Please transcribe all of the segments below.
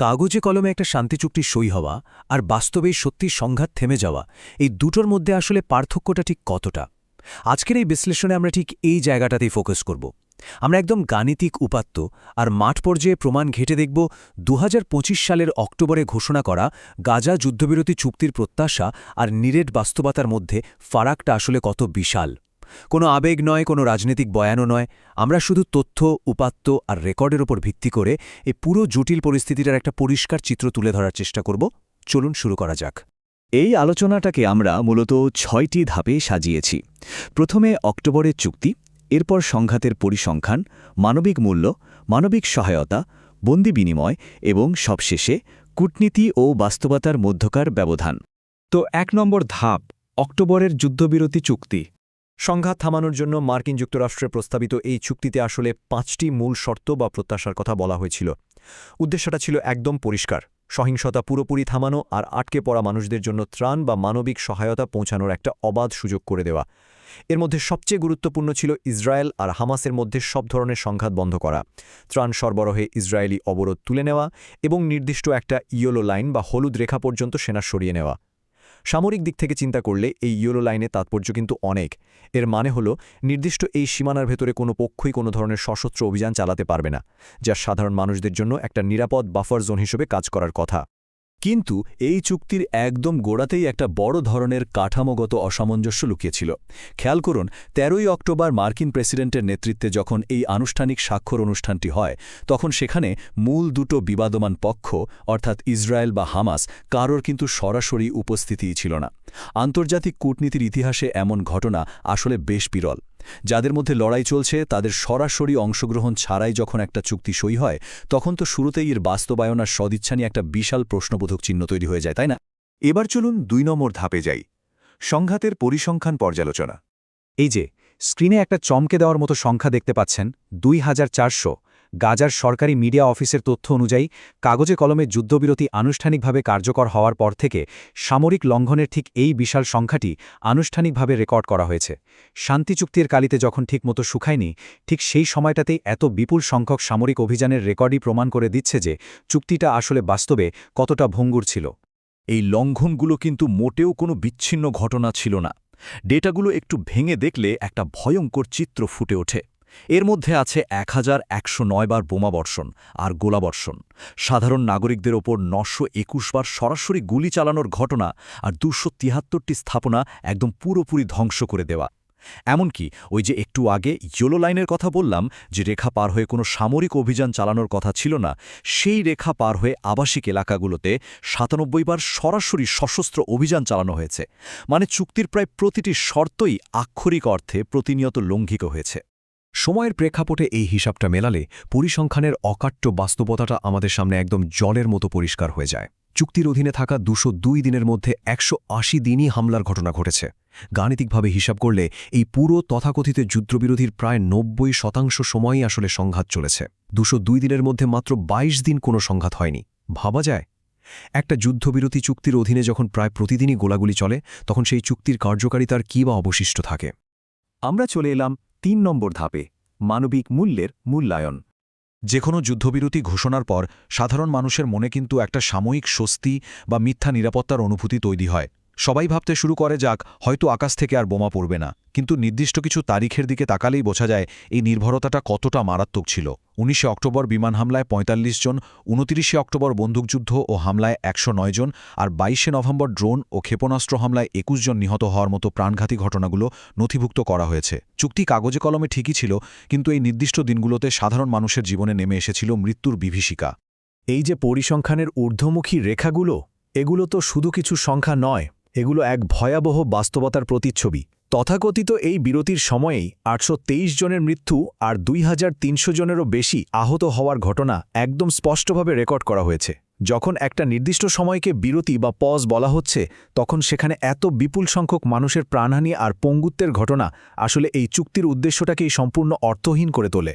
কাগজে কলমে একটা শান্তি চুক্তি সই হওয়া আর বাস্তবেই সত্যি সংঘাত থেমে যাওয়া এই দুটোর মধ্যে আসলে পার্থক্যটা ঠিক কতটা? আজকের এই বিশ্লেষণে আমরা ঠিক এই জায়গাটাতেই ফোকাস করব। আমরা একদম গাণিতিক উপাত্ত আর মাঠ পর্যায়ে প্রমাণ ঘেঁটে দেখব ২০২৫ সালের অক্টোবরে ঘোষণা করা গাজা যুদ্ধবিরতি চুক্তির প্রত্যাশা আর নিরেট বাস্তবতার মধ্যে ফারাকটা আসলে কত বিশাল। কোনো আবেগ নয়, কোনো রাজনৈতিক বয়ানও নয়, আমরা শুধু তথ্য, উপাত্ত আর রেকর্ডের ওপর ভিত্তি করে এই পুরো জটিল পরিস্থিতিটার একটা পরিষ্কার চিত্র তুলে ধরার চেষ্টা করব। চলুন শুরু করা যাক। এই আলোচনাটাকে আমরা মূলত ৬টি ধাপে সাজিয়েছি। প্রথমে অক্টোবরের চুক্তি, এরপর সংঘাতের পরিসংখ্যান, মানবিক মূল্য, মানবিক সহায়তা, বন্দি বিনিময় এবং সবশেষে কূটনীতি ও বাস্তবতার মধ্যকার ব্যবধান। তো ১ নম্বর ধাপ, অক্টোবরের যুদ্ধবিরতি চুক্তি। সংঘাত থামানোর জন্য মার্কিন যুক্তরাষ্ট্রের প্রস্তাবিত এই চুক্তিতে আসলে ৫টি মূল শর্ত বা প্রত্যাশার কথা বলা হয়েছিল। উদ্দেশ্যটা ছিল একদম পরিষ্কার: সহিংসতা পুরোপুরি থামানো আর আটকে পড়া মানুষদের জন্য ত্রাণ বা মানবিক সহায়তা পৌঁছানোর একটা অবাধ সুযোগ করে দেওয়া। এর মধ্যে সবচেয়ে গুরুত্বপূর্ণ ছিল ইসরায়েল আর হামাসের মধ্যে সব ধরনের সংঘাত বন্ধ করা, ত্রাণ সরবরাহে ইসরায়েলি অবরোধ তুলে নেওয়া এবং নির্দিষ্ট একটা ইয়েলো লাইন বা হলুদ রেখা পর্যন্ত সেনা সরিয়ে নেওয়া। সামরিক দিক থেকে চিন্তা করলে এই ইয়েলো লাইনে তাৎপর্য কিন্তু অনেক। এর মানে হলো নির্দিষ্ট এই সীমানার ভেতরে কোনো পক্ষই কোনো ধরনের সশস্ত্র অভিযান চালাতে পারবে না, যা সাধারণ মানুষদের জন্য একটা নিরাপদ বাফার জোন হিসেবে কাজ করার কথা। কিন্তু এই চুক্তির একদম গোড়াতেই একটা বড় ধরনের কাঠামোগত অসামঞ্জস্য লুকিয়েছিল। খেয়াল করুন, ১৩ই অক্টোবর মার্কিন প্রেসিডেন্টের নেতৃত্বে যখন এই আনুষ্ঠানিক স্বাক্ষর অনুষ্ঠানটি হয়, তখন সেখানে মূল দুটো বিবাদমান পক্ষ অর্থাৎ ইসরায়েল বা হামাস কারোর কিন্তু সরাসরি উপস্থিতিই ছিল না। আন্তর্জাতিক কূটনীতির ইতিহাসে এমন ঘটনা আসলে বেশ বিরল। যাদের মধ্যে লড়াই চলছে তাদের সরাসরি অংশগ্রহণ ছাড়াই যখন একটা চুক্তি সই হয়, তখন তো শুরুতেই এর বাস্তবায়ন আর সদিচ্ছা নিয়ে একটা বিশাল প্রশ্নবোধক চিহ্ন তৈরি হয়ে যায়, তাই না? এবার চলুন ২ নম্বর ধাপে যাই, সংঘাতের পরিসংখ্যান পর্যালোচনা। এই যে স্ক্রিনে একটা চমকে দেওয়ার মতো সংখ্যা দেখতে পাচ্ছেন, ২,৪০০। গাজার সরকারি মিডিয়া অফিসের তথ্য অনুযায়ী কাগজে কলমে যুদ্ধবিরতি আনুষ্ঠানিকভাবে কার্যকর হওয়ার পর থেকে সামরিক লঙ্ঘনের ঠিক এই বিশাল সংখ্যাটি আনুষ্ঠানিকভাবে রেকর্ড করা হয়েছে। শান্তি চুক্তির কালিতে যখন ঠিকমতো শুকায়নি, ঠিক সেই সময়টাতেই এত বিপুল সংখ্যক সামরিক অভিযানের রেকর্ডই প্রমাণ করে দিচ্ছে যে চুক্তিটা আসলে বাস্তবে কতটা ভঙ্গুর ছিল। এই লঙ্ঘনগুলো কিন্তু মোটেও কোনো বিচ্ছিন্ন ঘটনা ছিল না। ডেটাগুলো একটু ভেঙে দেখলে একটা ভয়ঙ্কর চিত্র ফুটে ওঠে। এর মধ্যে আছে ১,১০৯ বার বোমাবর্ষণ আর গোলাবর্ষণ, সাধারণ নাগরিকদের ওপর ৯২১ বার সরাসরি গুলি চালানোর ঘটনা আর ২৭৩টি স্থাপনা একদম পুরোপুরি ধ্বংস করে দেওয়া। এমনকি ওই যে একটু আগে ইয়েলো লাইনের কথা বললাম, যে রেখা পার হয়ে কোনো সামরিক অভিযান চালানোর কথা ছিল না, সেই রেখা পার হয়ে আবাসিক এলাকাগুলোতে ৯৭ বার সরাসরি সশস্ত্র অভিযান চালানো হয়েছে। মানে চুক্তির প্রায় প্রতিটি শর্তই আক্ষরিক অর্থে প্রতিনিয়ত লঙ্ঘিত হয়েছে। সময়ের প্রেক্ষাপটে এই হিসাবটা মেলালে পরিসংখ্যানের অকাট্য বাস্তবতাটা আমাদের সামনে একদম জলের মতো পরিষ্কার হয়ে যায়। চুক্তির অধীনে থাকা ২০২ দিনের মধ্যে ১৮০ দিনই হামলার ঘটনা ঘটেছে। গাণিতিকভাবে হিসাব করলে এই পুরো তথাকথিত যুদ্ধবিরোধীর প্রায় ৯০% সময়ই আসলে সংঘাত চলেছে। ২০২ দিনের মধ্যে মাত্র ২২ দিন কোনো সংঘাত হয়নি। ভাবা যায়, একটা যুদ্ধবিরতি চুক্তির অধীনে যখন প্রায় প্রতিদিনই গোলাগুলি চলে, তখন সেই চুক্তির কার্যকারিতার কী বা অবশিষ্ট থাকে? আমরা চলে এলাম ৩ নম্বর ধাপে, মানবিক মূল্যের মূল্যায়ন। যে কোনো যুদ্ধবিরতি ঘোষণার পর সাধারণ মানুষের মনে কিন্তু একটা সাময়িক স্বস্তি বা মিথ্যা নিরাপত্তার অনুভূতি তৈরি হয়। সবাই ভাবতে শুরু করে যাক, হয়তো আকাশ থেকে আর বোমা পড়বে না। কিন্তু নির্দিষ্ট কিছু তারিখের দিকে তাকালেই বোঝা যায় এই নির্ভরতাটা কতটা মারাত্মক ছিল। ১৯শে অক্টোবর বিমান হামলায় ৪৫ জন, ২৯শে অক্টোবর বন্দুকযুদ্ধ ও হামলায় ১০৯ জন, আর ২২শে নভেম্বর ড্রোন ও ক্ষেপণাস্ত্র হামলায় ২১ জন নিহত হওয়ার মতো প্রাণঘাতী ঘটনাগুলো নথিভুক্ত করা হয়েছে। চুক্তি কাগজে কলমে ঠিকই ছিল, কিন্তু এই নির্দিষ্ট দিনগুলোতে সাধারণ মানুষের জীবনে নেমে এসেছিল মৃত্যুর বিভীষিকা। এই যে পরিসংখ্যানের ঊর্ধ্বমুখী রেখাগুলো, এগুলো তো শুধু কিছু সংখ্যা নয়, এগুলো এক ভয়াবহ বাস্তবতার প্রতিচ্ছবি। তথাকথিত এই বিরতির সময়েই ৮২৩ জনের মৃত্যু আর ২৩০০ জনেরও বেশি আহত হওয়ার ঘটনা একদম স্পষ্টভাবে রেকর্ড করা হয়েছে। যখন একটা নির্দিষ্ট সময়কে বিরতি বা পজ বলা হচ্ছে, তখন সেখানে এত বিপুল সংখ্যক মানুষের প্রাণহানি আর পঙ্গুত্বের ঘটনা আসলে এই চুক্তির উদ্দেশ্যটাকেই সম্পূর্ণ অর্থহীন করে তোলে।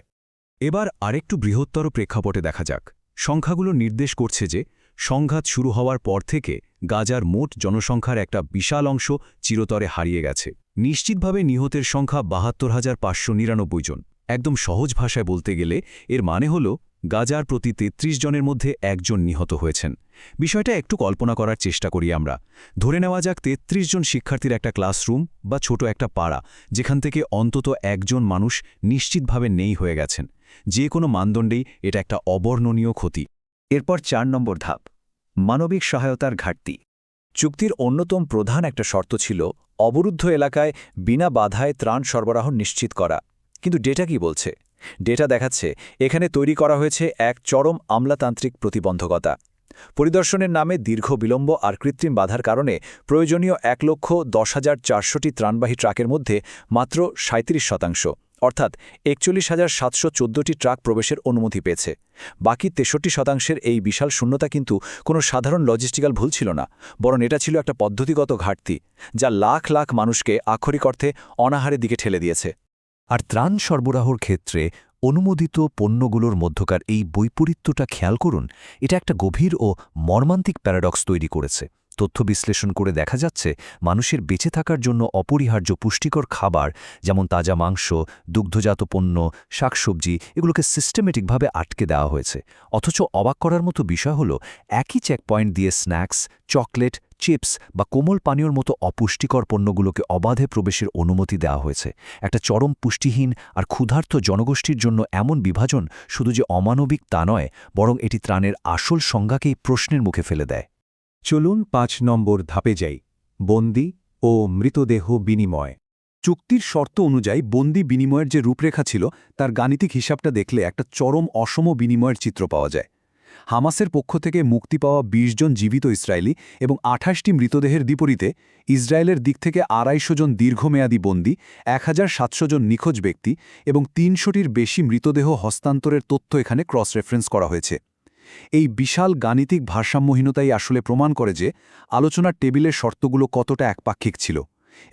এবার আরেকটু বৃহত্তর প্রেক্ষাপটে দেখা যাক। সংখ্যাগুলো নির্দেশ করছে যে সংঘাত শুরু হওয়ার পর থেকে গাজার মোট জনসংখ্যার একটা বিশাল অংশ চিরতরে হারিয়ে গেছে। নিশ্চিতভাবে নিহতের সংখ্যা ৭২,৫৯৯ জন। একদম সহজ ভাষায় বলতে গেলে এর মানে হল গাজার প্রতি ৩৩ জনের মধ্যে একজন নিহত হয়েছেন। বিষয়টা একটু কল্পনা করার চেষ্টা করি আমরা। ধরে নেওয়া যাক ৩৩ জন শিক্ষার্থীর একটা ক্লাসরুম বা ছোট একটা পাড়া, যেখান থেকে অন্তত একজন মানুষ নিশ্চিতভাবে নেই হয়ে গেছেন। যে কোনো মানদণ্ডেই এটা একটা অবর্ণনীয় ক্ষতি। এরপর ৪ নম্বর ধাপ, মানবিক সহায়তার ঘাটতি। চুক্তির অন্যতম প্রধান একটা শর্ত ছিল অবরুদ্ধ এলাকায় বিনা বাধায় ত্রাণ সরবরাহ নিশ্চিত করা। কিন্তু ডেটা কি বলছে? ডেটা দেখাচ্ছে এখানে তৈরি করা হয়েছে এক চরম আমলাতান্ত্রিক প্রতিবন্ধকতা। পরিদর্শনের নামে দীর্ঘ বিলম্ব আর কৃত্রিম বাধার কারণে প্রয়োজনীয় ১,১০,৪০০টি ত্রাণবাহী ট্রাকের মধ্যে মাত্র ৩৭%, অর্থাৎ ৪১,৭১৪টি ট্রাক প্রবেশের অনুমতি পেয়েছে। বাকি ৬৩%-এর এই বিশাল শূন্যতা কিন্তু কোনো সাধারণ লজিস্টিক্যাল ভুল ছিল না, বরং এটা ছিল একটা পদ্ধতিগত ঘাটতি, যা লাখ লাখ মানুষকে আক্ষরিক অর্থে অনাহারের দিকে ঠেলে দিয়েছে। আর ত্রাণ সরবরাহর ক্ষেত্রে অনুমোদিত পণ্যগুলোর মধ্যকার এই বৈপরীত্যটা খেয়াল করুন। এটা একটা গভীর ও মর্মান্তিক প্যারাডক্স তৈরি করেছে। তথ্য বিশ্লেষণ করে দেখা যাচ্ছে মানুষের বেঁচে থাকার জন্য অপরিহার্য পুষ্টিকর খাবার, যেমন তাজা মাংস, দুগ্ধজাত পণ্য, শাকসবজি, এগুলোকে সিস্টেমেটিকভাবে আটকে দেওয়া হয়েছে। অথচ অবাক করার মতো বিষয় হলো, একই চেকপয়েন্ট দিয়ে স্ন্যাক্স, চকলেট, চিপস বা কোমল পানীয়র মতো অপুষ্টিকর পণ্যগুলোকে অবাধে প্রবেশের অনুমতি দেওয়া হয়েছে। একটা চরম পুষ্টিহীন আর ক্ষুধার্ত জনগোষ্ঠীর জন্য এমন বিভাজন শুধু যে অমানবিক তা নয়, বরং এটি ত্রাণের আসল সংজ্ঞাকেই প্রশ্নের মুখে ফেলে দেয়। চলুন ৫ নম্বর ধাপে যাই, বন্দি ও মৃতদেহ বিনিময়। চুক্তির শর্ত অনুযায়ী বন্দি বিনিময়ের যে রূপরেখা ছিল, তার গাণিতিক হিসাবটা দেখলে একটা চরম অসম বিনিময়ের চিত্র পাওয়া যায়। হামাসের পক্ষ থেকে মুক্তি পাওয়া ২০ জন জীবিত ইসরায়েলি এবং ২৮টি মৃতদেহের বিপরীতে ইসরায়েলের দিক থেকে ২৫০ জন দীর্ঘমেয়াদী বন্দী, ১৭০০ জন নিখোঁজ ব্যক্তি এবং ৩০০টির বেশি মৃতদেহ হস্তান্তরের তথ্য এখানে ক্রস রেফারেন্স করা হয়েছে। এই বিশাল গাণিতিক ভারসাম্যহীনতাই আসলে প্রমাণ করে যে আলোচনার টেবিলের শর্তগুলো কতটা একপাক্ষিক ছিল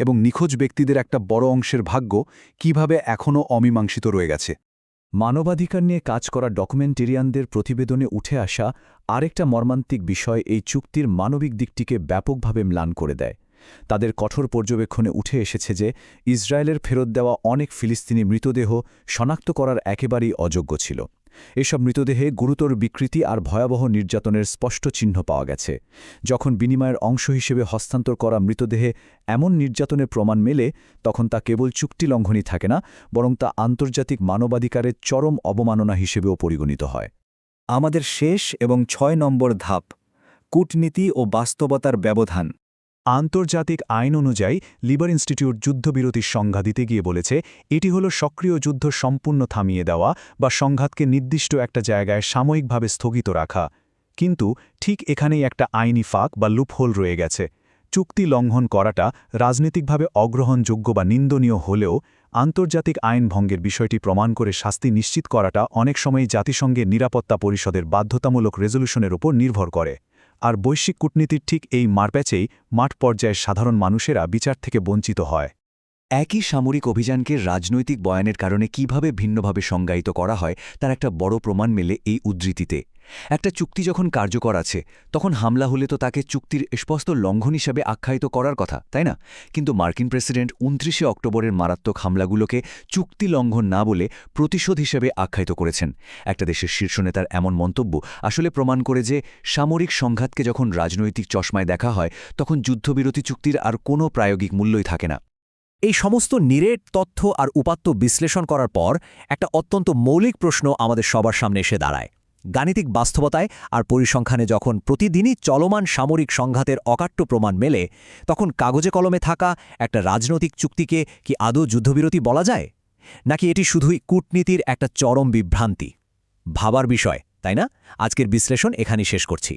এবং নিখোঁজ ব্যক্তিদের একটা বড় অংশের ভাগ্য কিভাবে এখনও অমীমাংসিত রয়ে গেছে। মানবাধিকার নিয়ে কাজ করা ডকুমেন্টেরিয়ানদের প্রতিবেদনে উঠে আসা আরেকটা মর্মান্তিক বিষয় এই চুক্তির মানবিক দিকটিকে ব্যাপকভাবে ম্লান করে দেয়। তাদের কঠোর পর্যবেক্ষণে উঠে এসেছে যে ইসরায়েলের ফেরত দেওয়া অনেক ফিলিস্তিনি মৃতদেহ শনাক্ত করার একেবারেই অযোগ্য ছিল। এসব মৃতদেহে গুরুতর বিকৃতি আর ভয়াবহ নির্যাতনের স্পষ্ট চিহ্ন পাওয়া গেছে। যখন বিনিময়ের অংশ হিসেবে হস্তান্তর করা মৃতদেহে এমন নির্যাতনের প্রমাণ মেলে, তখন তা কেবল চুক্তি লঙ্ঘনই থাকে না, বরং তা আন্তর্জাতিক মানবাধিকারের চরম অবমাননা হিসেবেও পরিগণিত হয়। আমাদের শেষ এবং ৬ নম্বর ধাপ, কূটনীতি ও বাস্তবতার ব্যবধান। আন্তর্জাতিক আইন অনুযায়ী লিবার ইনস্টিটিউট যুদ্ধবিরতির সংজ্ঞা দিতে গিয়ে বলেছে, এটি হল সক্রিয় যুদ্ধ সম্পূর্ণ থামিয়ে দেওয়া বা সংঘাতকে নির্দিষ্ট একটা জায়গায় সাময়িকভাবে স্থগিত রাখা। কিন্তু ঠিক এখানেই একটা আইনি ফাঁক বা লুপহোল রয়ে গেছে। চুক্তি লঙ্ঘন করাটা রাজনৈতিকভাবে অগ্রহণযোগ্য বা নিন্দনীয় হলেও আন্তর্জাতিক আইন ভঙ্গের বিষয়টি প্রমাণ করে শাস্তি নিশ্চিত করাটা অনেক সময় জাতিসংঘের নিরাপত্তা পরিষদের বাধ্যতামূলক রেজলিউশনের উপর নির্ভর করে। আর বৈশ্বিক কূটনীতির ঠিক এই মারপ্যাচেই মাঠ পর্যায়ে সাধারণ মানুষেরা বিচার থেকে বঞ্চিত হয়। একই সামরিক অভিযানকে রাজনৈতিক বয়ানের কারণে কিভাবে ভিন্নভাবে সংজ্ঞায়িত করা হয় তার একটা বড় প্রমাণ মেলে এই উদ্ধৃতিতে। একটা চুক্তি যখন কার্যকর আছে, তখন হামলা হলে তো তাকে চুক্তির স্পষ্ট লঙ্ঘন হিসাবে আখ্যায়িত করার কথা, তাই না? কিন্তু মার্কিন প্রেসিডেন্ট ২৯শে অক্টোবরের মারাত্মক হামলাগুলোকে চুক্তি লঙ্ঘন না বলে প্রতিশোধ হিসেবে আখ্যায়িত করেছেন। একটা দেশের শীর্ষ নেতার এমন মন্তব্য আসলে প্রমাণ করে যে সামরিক সংঘাতকে যখন রাজনৈতিক চশমায় দেখা হয়, তখন যুদ্ধবিরতি চুক্তির আর কোনো প্রায়োগিক মূল্যই থাকে না। এই সমস্ত নিরেট তথ্য আর উপাত্ত বিশ্লেষণ করার পর একটা অত্যন্ত মৌলিক প্রশ্ন আমাদের সবার সামনে এসে দাঁড়ায়। গাণিতিক বাস্তবতায় আর পরিসংখ্যানে যখন প্রতিদিনই চলমান সামরিক সংঘাতের অকাট্য প্রমাণ মেলে, তখন কাগজে কলমে থাকা একটা রাজনৈতিক চুক্তিকে কি আদৌ যুদ্ধবিরতি বলা যায়, নাকি এটি শুধুই কূটনীতির একটা চরম বিভ্রান্তি? ভাবার বিষয়, তাই না? আজকের বিশ্লেষণ এখানেই শেষ করছি।